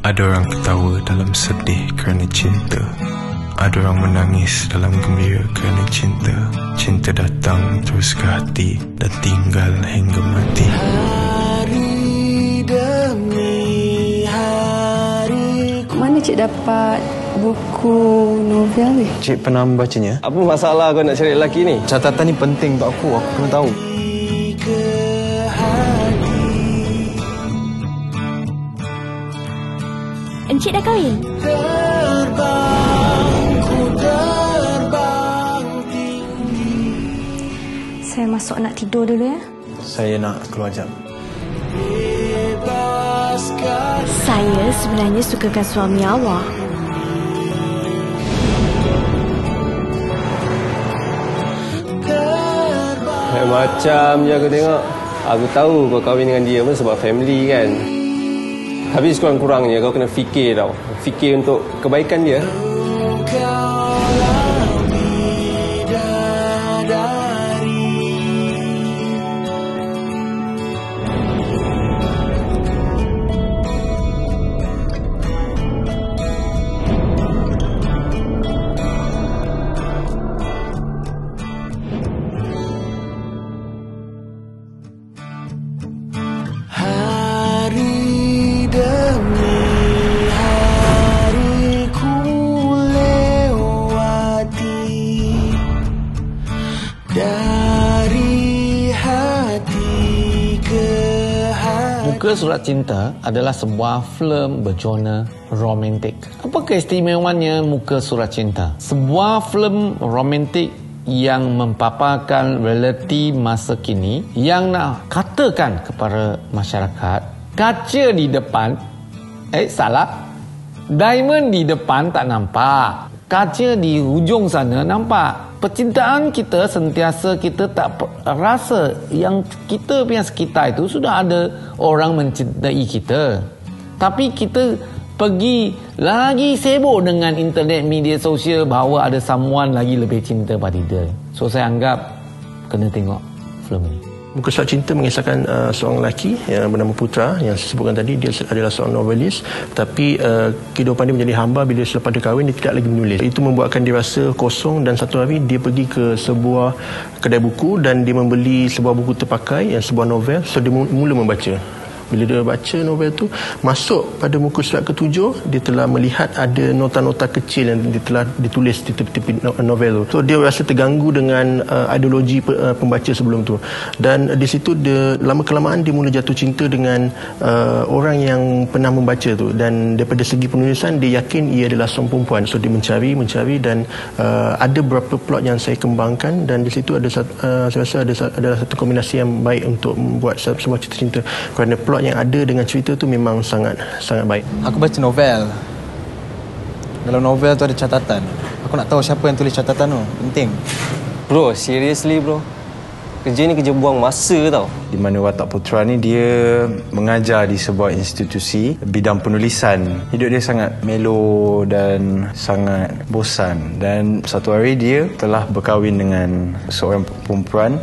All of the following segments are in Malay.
Ada orang ketawa dalam sedih kerana cinta. Ada orang menangis dalam gembira kerana cinta. Cinta datang terus ke hati dan tinggal hingga mati. Hari demi hari. Mana cik dapat buku novel ni? Cik pernah membacanya? Apa masalah kau nak cari lelaki ni? Catatan ni penting untuk aku kena tahu. Encik dah kahwin? Saya masuk nak tidur dulu ya. Saya nak keluar jam. Saya sebenarnya sukakan suami awak. Macam je aku tengok. Aku tahu kau kahwin dengan dia pun sebab family kan. Habis kurang-kurangnya kau kena fikir tau. Fikir untuk kebaikan dia. Muka Surat Cinta adalah sebuah filem berjona romantik. Apa keistimewaannya Muka Surat Cinta? Sebuah filem romantik yang mempaparkan realiti masa kini yang nak katakan kepada masyarakat, kaca di depan, salah, diamond di depan tak nampak, kaca di hujung sana nampak. Percintaan kita sentiasa kita tak rasa yang kita punya sekitar itu sudah ada orang mencintai kita. Tapi kita pergi lagi sibuk dengan internet, media sosial bahawa ada someone lagi lebih cinta pada dia. So saya anggap kena tengok filem ni. Muka Surat Cinta mengisahkan seorang lelaki yang bernama Putra yang saya sebutkan tadi. Dia adalah seorang novelis, tapi kehidupan dia menjadi hamba bila selepas dia kahwin dia tidak lagi menulis. Itu membuatkan dia rasa kosong dan satu hari dia pergi ke sebuah kedai buku dan dia membeli sebuah buku terpakai yang sebuah novel. So dia mula membaca. Bila dia baca novel tu, masuk pada muka surat ke-7, dia telah melihat ada nota-nota kecil yang dia telah ditulis di tepi-tepi novel tu. So dia rasa terganggu dengan ideologi pembaca sebelum tu. Dan di situ dia lama-kelamaan dia mula jatuh cinta dengan orang yang pernah membaca tu. Dan daripada segi penulisan dia yakin ia adalah seorang perempuan. So dia mencari dan ada beberapa plot yang saya kembangkan dan di situ ada saya rasa adalah satu kombinasi yang baik untuk membuat sebuah cerita cinta kerana plot yang ada dengan cerita tu memang sangat baik. Aku baca novel. Dalam novel tu ada catatan. Aku nak tahu siapa yang tulis catatan tu. Penting. Bro, seriously bro. Kerja ni kerja buang masa tau. Di mana Watak Putra ni dia mengajar di sebuah institusi bidang penulisan. Hidup dia sangat melo dan sangat bosan. Dan satu hari dia telah berkahwin dengan seorang perempuan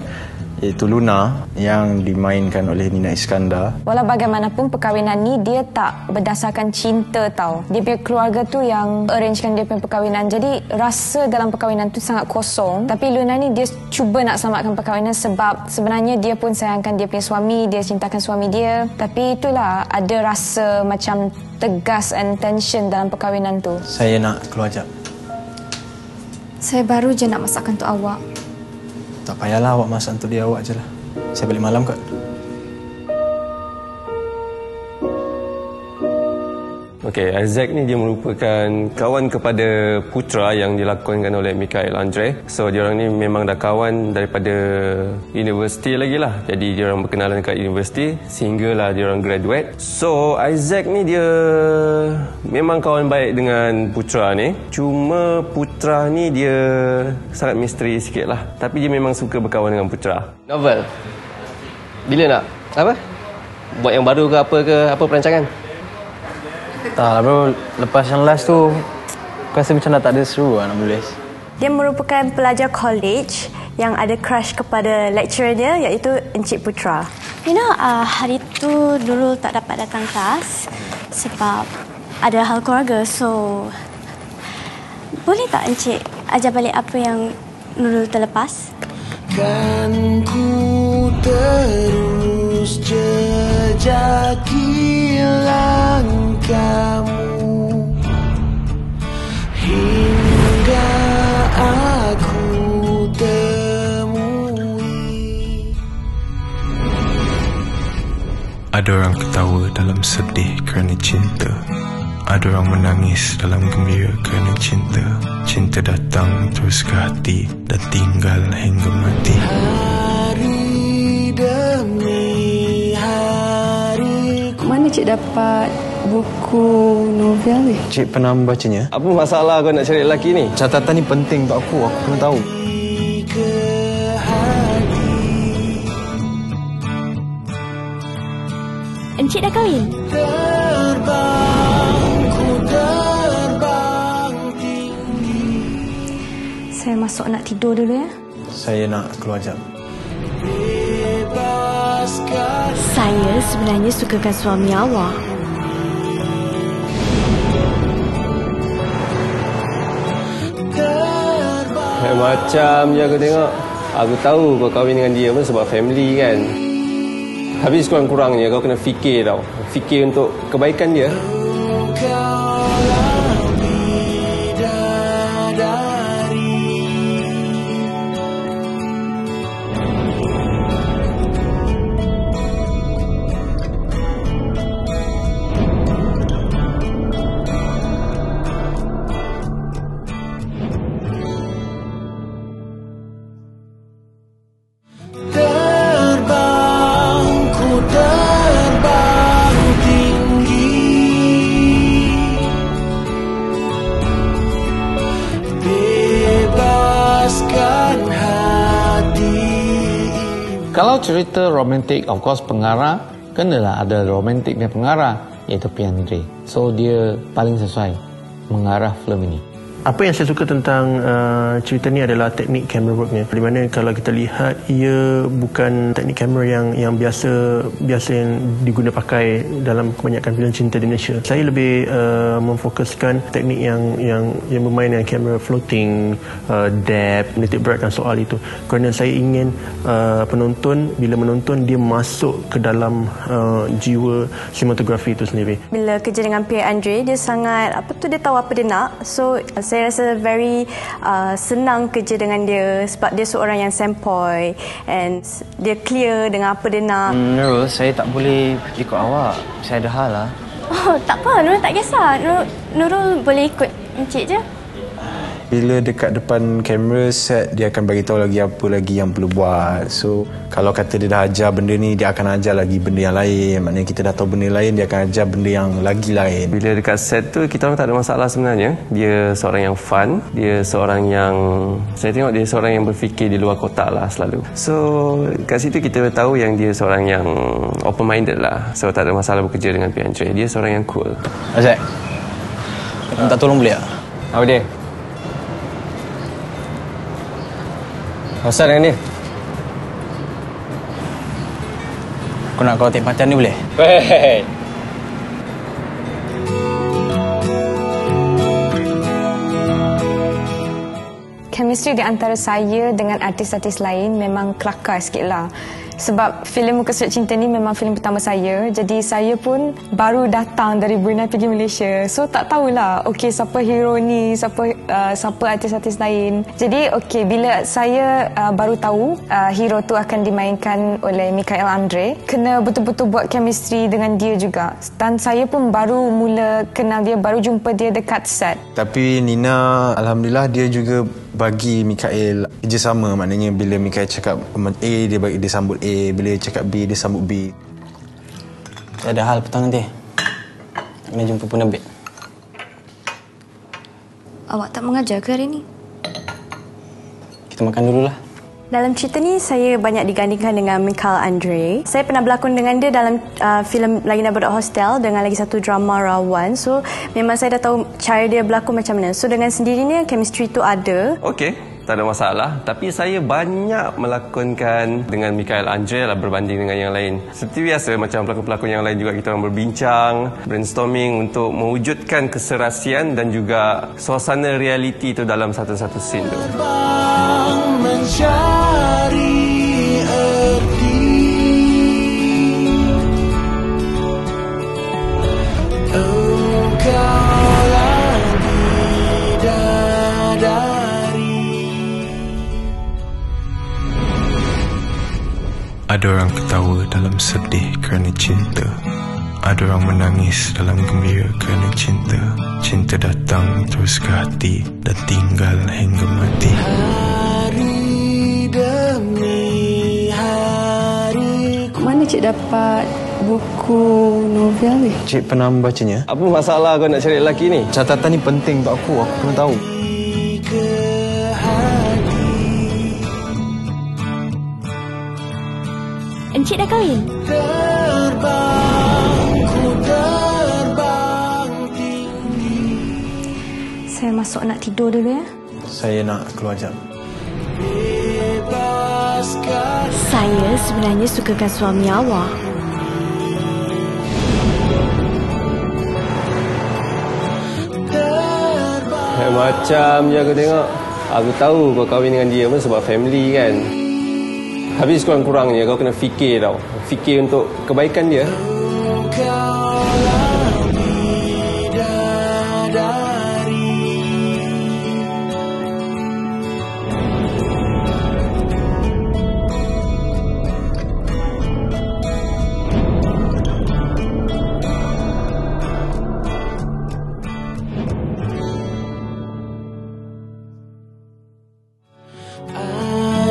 iaitu Luna yang dimainkan oleh Nina Iskandar. Walau bagaimanapun perkahwinan ni dia tak berdasarkan cinta tau. Dia punya keluarga tu yang arrangekan dia punya perkahwinan. Jadi rasa dalam perkahwinan tu sangat kosong. Tapi Luna ni dia cuba nak selamatkan perkahwinan sebab sebenarnya dia pun sayangkan dia punya suami, dia cintakan suami dia. Tapi itulah ada rasa macam tegas and tension dalam perkahwinan tu. Saya nak keluar jap. Saya baru je nak masakkan untuk awak. Tak payahlah awak masak untuk dia, awak je lah. Saya balik malam kot. Okey, Isaac ni dia merupakan kawan kepada Putra yang dilakonkan oleh Mikael Andre. So, diorang ni memang dah kawan daripada universiti lagi lah. Jadi, diorang berkenalan kat universiti sehinggalah diorang graduate. So, Isaac ni dia memang kawan baik dengan Putra ni. Cuma Putra ni dia sangat misteri sikit lah. Tapi dia memang suka berkawan dengan Putra. Novel? Bila nak? Apa? Buat yang baru ke apa ke? Apa perancangan? Tak lah bro, lepas yang last tu aku rasa macam dah tak ada seru lah nak menulis. Dia merupakan pelajar college yang ada crush kepada lecturer dia iaitu Encik Putra. You know, hari tu dulu tak dapat datang kelas sebab ada hal keluarga, so boleh tak Encik ajar balik apa yang Nurul terlepas? Kan ku terus jejaki langkahmu hingga aku temui. Ada orang ketawa dalam sedih kerana cinta. Ada orang menangis dalam gembira kerana cinta. Cinta datang terus ke hati dan tinggal hingga mati. Hari demi hari. Mana cik dapat buku novel ni? Cik pernah membacanya? Apa masalah kau nak cari lelaki ni? Catatan ni penting untuk aku kena tahu. Encik dah kahwin? Saya masuk nak tidur dulu ya. Saya nak keluar jam. Saya sebenarnya sukakan suami awak. Macam je aku tengok. Aku tahu kau kahwin dengan dia pun sebab family kan. Habis kurang-kurangnya kau kena fikir tau. Fikir untuk kebaikan dia. Kalau cerita romantik, of course pengarah kenalah ada romantiknya pengarah, iaitu P. Andre. So dia paling sesuai mengarah filem ini. Apa yang saya suka tentang cerita ni adalah teknik kamera worknya. Di mana kalau kita lihat, ia bukan teknik kamera yang biasa yang diguna pakai dalam kebanyakan filem cinta di Malaysia. Saya lebih memfokuskan teknik yang bermain dengan kamera floating, depth, menitik beratkan soal itu. Kerana saya ingin penonton, bila menonton, dia masuk ke dalam jiwa sinematografi itu sendiri. Bila kerja dengan P. Andre, dia sangat dia tahu apa dia nak. So saya rasa very senang kerja dengan dia sebab dia seorang yang sempoi and dia clear dengan apa dia nak. Nurul, saya tak boleh ikut awak. Saya ada hal lah. Oh, tak apa. Nurul tak kisah. Nurul boleh ikut Encik je. Bila dekat depan kamera set, dia akan bagi tahu lagi apa lagi yang perlu buat. So kalau kata dia dah ajar benda ni, dia akan ajar lagi benda yang lain. Maknanya kita dah tahu benda lain, dia akan ajar benda yang lagi lain. Bila dekat set tu, kita orang tak ada masalah sebenarnya. Dia seorang yang fun. Dia seorang yang, saya tengok dia seorang yang berfikir di luar kotak lah selalu. So kat situ kita tahu yang dia seorang yang open minded lah. So tak ada masalah bekerja dengan P. Andre. Dia seorang yang cool. Azad, minta tolong boleh tak? Apa dia? Pasal dengan dia? Aku nak kau take perhatian ni boleh? Hei. Chemistry di antara saya dengan artis-artis lain memang kelakar sikit lah. Sebab filem Muka Surat Cinta ni memang filem pertama saya. Jadi saya pun baru datang dari Brunei pergi Malaysia. So tak tahulah okey siapa hero ni, siapa artis-artis lain. Jadi okey bila saya baru tahu hero tu akan dimainkan oleh Mikael Andre, kena betul-betul buat chemistry dengan dia juga. Dan saya pun baru mula kenal dia, baru jumpa dia dekat set. Tapi Nina, alhamdulillah dia juga bagi Mikael kerjasama. Maknanya bila Mikael cakap A, dia sambut A. Bila dia cakap B, dia sambut B. Saya ada hal petang nanti. Kena jumpa penerbit. Awak tak mengajar ke hari ni? Kita makan dululah. Dalam cerita ni, saya banyak digandingkan dengan Mikael Andre. Saya pernah berlakon dengan dia dalam filem Lagi Nak Budak Hostel dengan lagi satu drama Rawan. So, memang saya dah tahu cara dia berlakon macam mana. So, dengan sendirinya, chemistry tu ada. Okey. tak ada masalah. Tapi saya banyak melakonkan dengan Mikael Andre lah berbanding dengan yang lain. Seperti biasa, macam pelakon-pelakon yang lain juga kita orang berbincang, brainstorming untuk mewujudkan keserasian dan juga suasana realiti itu dalam satu-satu scene tu. Mencari erti engkaulah bidadari. Ada orang ketawa dalam sedih kerana cinta. Ada orang menangis dalam gembira kerana cinta. Cinta datang terus ke hati dan tinggal hingga mati. Hari demi hari. Mana cik dapat buku novel ni? Cik pernah membacanya? Apa masalah kau nak cari lelaki ni? Catatan ni penting untuk aku kena tahu. Encik dah kahwin? Saya masuk nak tidur dulu ya. Saya nak keluar jam. Saya sebenarnya sukakan suami awak. Macam je aku tengok. Aku tahu kau kahwin dengan dia pun sebab family kan. Habis kurang-kurangnya kau kena fikir tau. Fikir untuk kebaikan dia.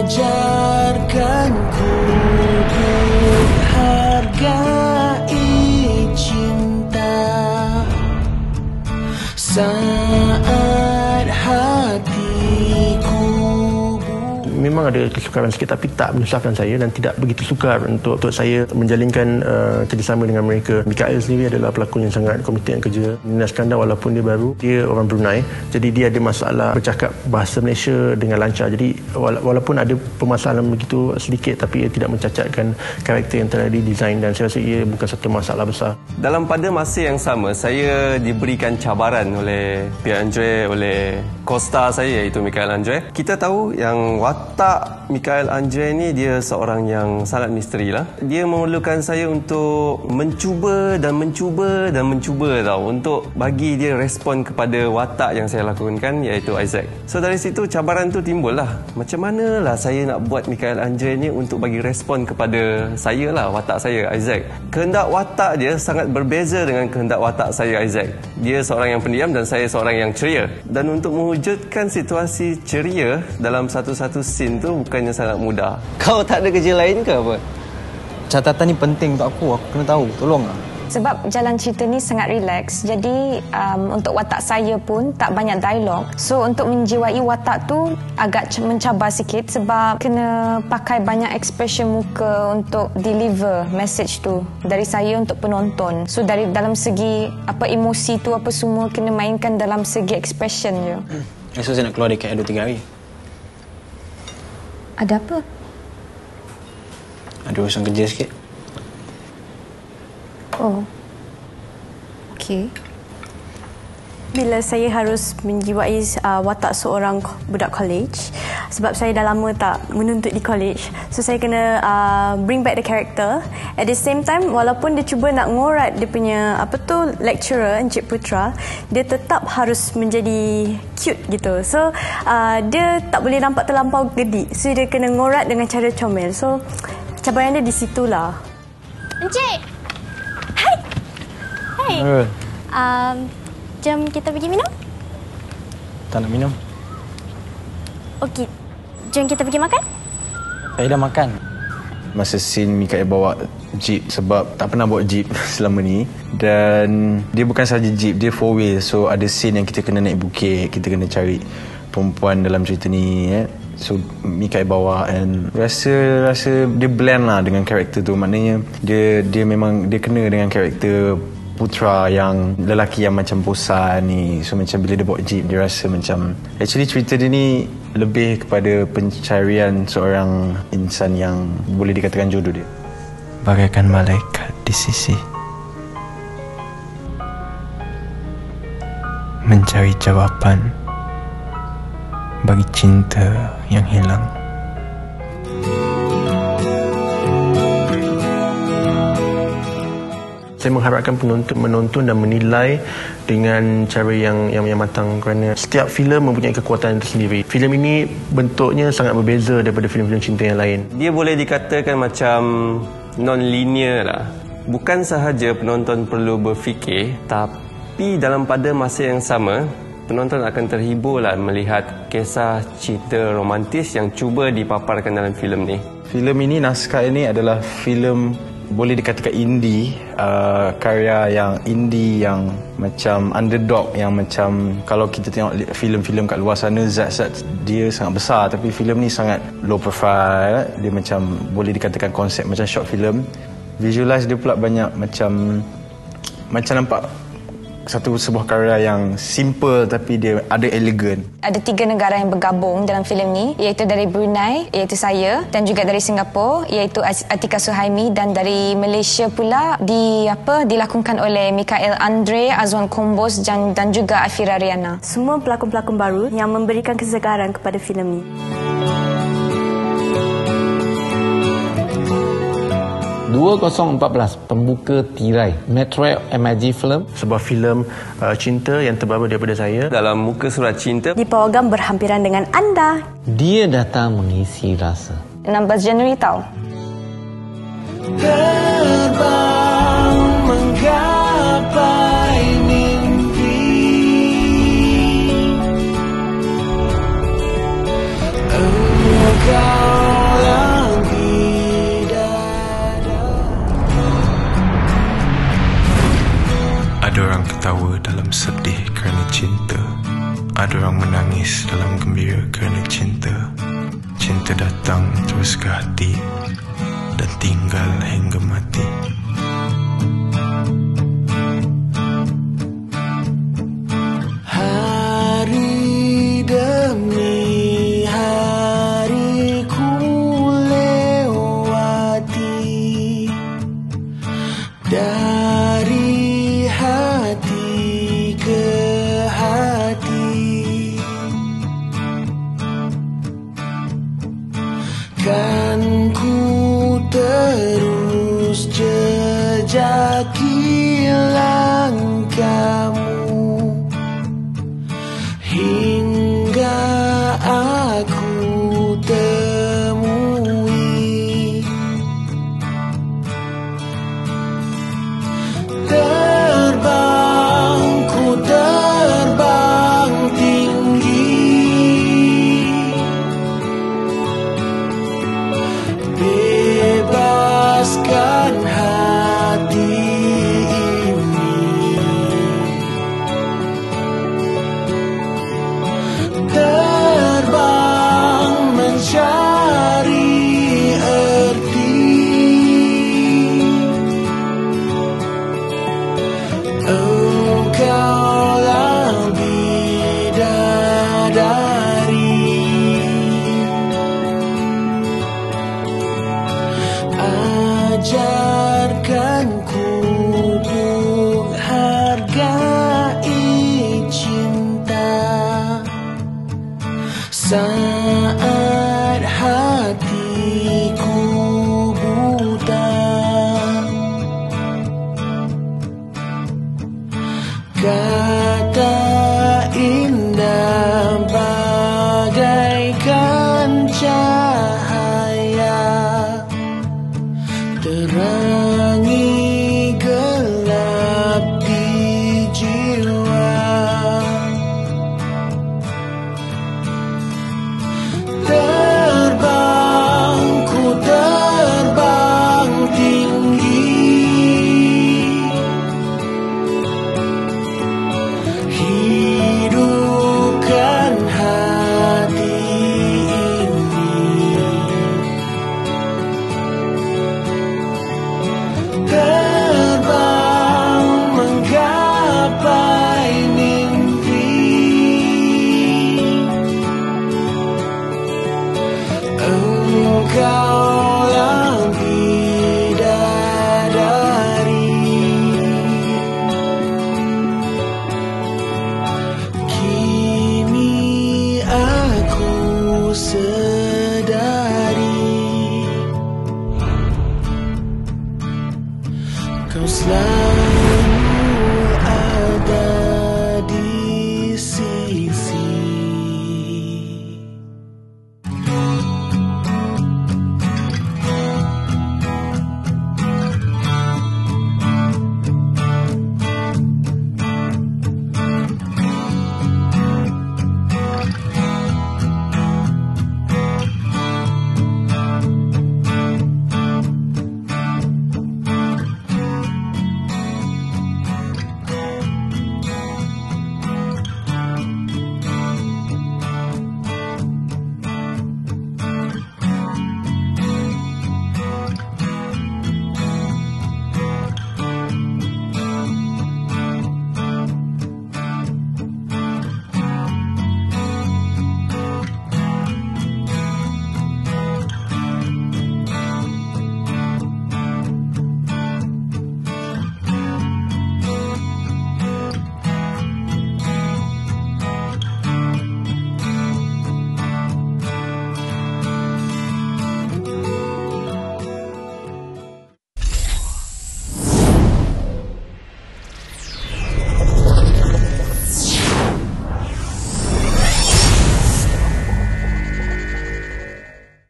Ajarkan ku hargai cinta saat hatiku. Memang ada kesukaran sikit tapi tak menyusahkan saya dan tidak begitu sukar untuk saya menjalinkan kerjasama dengan mereka. Mikael sendiri adalah pelakon yang sangat komited dengan kerja. Nina Skandar walaupun dia baru, dia orang Brunei, jadi dia ada masalah bercakap bahasa Malaysia dengan lancar. Jadi walaupun ada permasalahan begitu sedikit tapi ia tidak mencacatkan karakter yang telah didesain dan saya rasa ia bukan satu masalah besar. Dalam pada masa yang sama, saya diberikan cabaran oleh Pierre Andre, oleh co-star saya iaitu Mikael Andre. Kita tahu yang watak Mikael Andre ni dia seorang yang sangat misteri lah. Dia memerlukan saya untuk mencuba tau untuk bagi dia respon kepada watak yang saya lakonkan iaitu Isaac. So dari situ cabaran tu timbul lah. Macam manalah saya nak buat Mikael Andre ni untuk bagi respon kepada saya lah, watak saya Isaac. Kehendak watak dia sangat berbeza dengan kehendak watak saya Isaac. Dia seorang yang pendiam dan saya seorang yang ceria. Dan untuk mewujudkan situasi ceria dalam satu-satu scene tu bukannya sangat mudah. Kau tak ada kerja lain ke apa? Catatan ni penting untuk aku kena tahu. Tolong lah. Sebab jalan cerita ni sangat relax, jadi untuk watak saya pun tak banyak dialog. So untuk menjiwai watak tu agak mencabar sikit sebab kena pakai banyak expression muka untuk deliver message tu dari saya untuk penonton. So dari dalam segi apa emosi tu apa semua kena mainkan dalam segi expression je. Esok saya nak keluar dekat 2-3 hari. Ada apa? Ada urusan kerja sikit. Oh. Okey. Bila saya harus menjiwai watak seorang budak college, sebab saya dah lama tak menuntut di college, so saya kena bring back the character. At the same time, walaupun dia cuba nak ngorat dia punya lecturer Encik Putra, dia tetap harus menjadi cute gitu. So dia tak boleh nampak terlampau gedik, so dia kena ngorat dengan cara comel. So cabaran dia di situlah. Encik! Hai! Jom kita pergi minum? Tak nak minum. Okey, jom kita pergi makan? Saya dah makan. Masa scene Mikael bawa jeep, sebab tak pernah bawa jeep selama ni. Dan dia bukan sahaja jeep, dia 4-wheel. So ada scene yang kita kena naik bukit, kita kena cari perempuan dalam cerita ni. So Mikael bawa and rasa dia blend lah dengan karakter tu. Maknanya dia memang dia kena dengan karakter putra yang lelaki yang macam bosan ni. So macam bila dia bawa jeep, dia rasa macam actually cerita dia ni lebih kepada pencarian seorang insan yang boleh dikatakan jodoh dia. Bagaikan malaikat di sisi, mencari jawapan bagi cinta yang hilang. Saya mengharapkan penonton menonton dan menilai dengan cara yang matang, kerana setiap filem mempunyai kekuatan tersendiri. Filem ini bentuknya sangat berbeza daripada filem-filem cinta yang lain. Dia boleh dikatakan macam non-linear lah. Bukan sahaja penonton perlu berfikir, tapi dalam pada masa yang sama, penonton akan terhibur lah melihat kisah cinta romantis yang cuba dipaparkan dalam filem ni. Filem ini, naskah ini adalah filem boleh dikatakan indie, karya yang indie yang macam underdog, yang macam kalau kita tengok filem-filem kat luar sana, zat-zat dia sangat besar, tapi filem ni sangat low profile. Dia macam boleh dikatakan konsep macam short film. Visualize dia pula banyak macam nampak sebuah karya yang simple tapi dia ada elegan. Ada 3 negara yang bergabung dalam filem ni, iaitu dari Brunei, iaitu saya, dan juga dari Singapura, iaitu Atika Suhaimi, dan dari Malaysia pula dilakonkan oleh Mikael Andre, Azwan Kombos dan juga Afira Riana. Semua pelakon-pelakon baru yang memberikan kesegaran kepada filem ni. 2014 pembuka tirai Metro MIG Film, sebuah filem cinta yang terbaru daripada saya. Dalam Muka Surat Cinta Di program berhampiran dengan anda. Dia datang mengisi rasa. 16 Januari tau. Terbang menggapai mimpi, engkaulah bidadari. Ada orang ketawa dalam sedih kerana cinta. Ada orang menangis dalam gembira kerana cinta. Cinta datang terus ke hati dan tinggal hingga mati. Hari demi hari ku lewati, dari hati ke hati. Kan ku terus jejaki langkahmu hingga aku temui. Terbang, ku terbang tinggi, bebaskan hati ini. Terbang mencari erti, engkaulah bidadari. Ajarkanku untuk hargai cinta saat hatiku buta. Kata indah bagaikan cahaya, terangi gelap di jiwa. Terbang, ku terbang tinggi, sendiri.